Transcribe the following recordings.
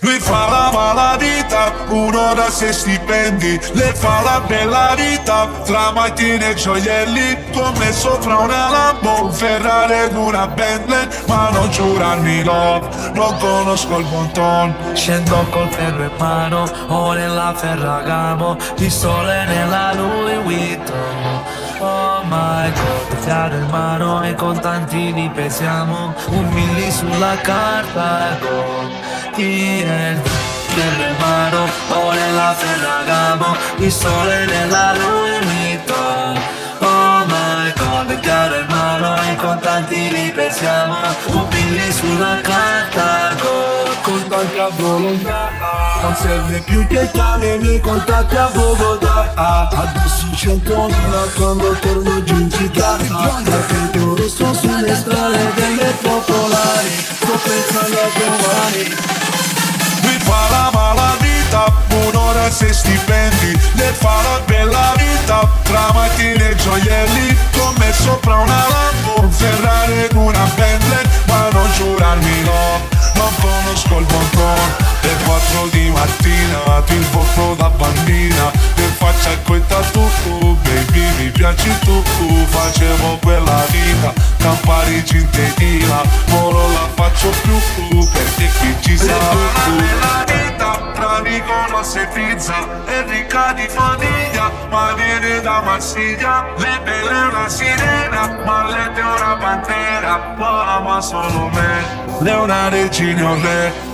Lui fa la malavita, un'ora se stipendi. Le fa la bella vita, tra macchine e gioielli. Come sopra una Lambo, un Ferrari ed una Bentley. Ma non giurarmi love, non conosco il buon ton. Scendo col ferro in mano, o nella Ferragamo, pistole nella Louis Vuitton. Oh my god, chiaro in mano e contanti li pesiamo, un milli sulla carta, go. Chi è il ferro in mano, o nella Ferragamo, pistole nella Louis Vuitton. Oh my god, chiaro in mano e contanti li pesiamo, un milli sulla carta, go. Contanti a volontà, non serve più che chiami, contatti a Bogotà. Adesso 100.000 quando torno giù in città. Perché io sto sulle strade delle popolari, sto pensando a domani. Lui fa la malavita, un'ora se stipendi. Le fa la bella vita, tra macchine e gioielli. Come sopra una Lambo, un Ferrari ed una Bentley. Ma non giurarmi no, non conosco il buon ton. Le 4 di mattina, tu il volto da bambina. Che faccia quel tatu, baby mi piaci tu. Facevo quella vita, Campari in tequila. Ora la faccio più, perché qui ci sarà la vita, tra Mykonos e Pizza. È ricca di famiglia, ma viene da Marsiglia. Le belle è una sirena, ma lei è una pantera. Ma ama solo me, lei è una regina o re.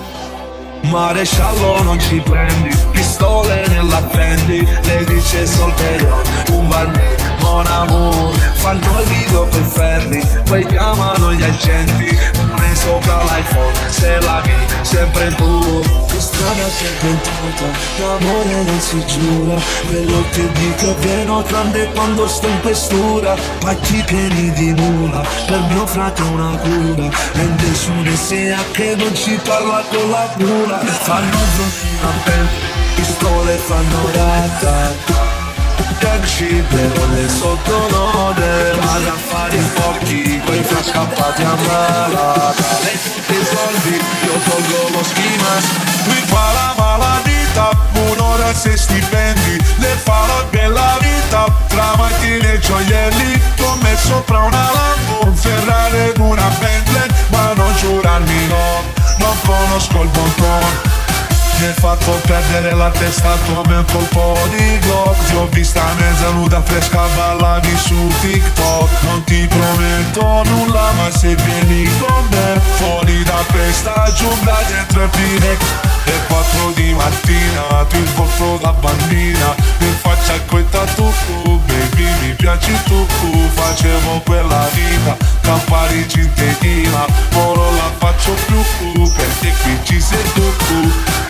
Maresciallo non ci prendi, pistole nella Fendi, le dice solterio, un barman, mon amour. Fanno il video per ferri, poi chiamano gli agenti, pure sopra l'iPhone, se la vi, sempre tu. In strada sempre intorta, l'amore non si giura. Quello che dico è vero tranne quando sto in questura. Pacchi pieni di nulla, per mio frate una cura. E nessuno sia che non ci parla con la cura. Fanno zombie a pelle, pistole fanno rata. Taxi però le sottonode, vado a fare i fuochi, quei fra scappati a malata. Lei tutti i soldi, io tolgo lo schimas. Lui fa la malavita, un'ora se stipendi. Le fa la bella vita, tra macchine e gioielli. Come sopra una Lambo, un Ferrari ed una Bentley. Ma non giurarmi no, non conosco il buon ton. Mi hai fatto perdere la testa come un colpo di Glock. Ti ho vista mezza nuda fresca, ballavi su TikTok. Non ti prometto nulla, ma se vieni con me, fuori da questa giungla dentro il Pinec. Le 4 di mattina, tu il volto da bambina. In faccia quel tatu, baby mi piaci tu. Facevo quella vita, Campari in tequila. Ora la faccio più, perché qui ci sei tu.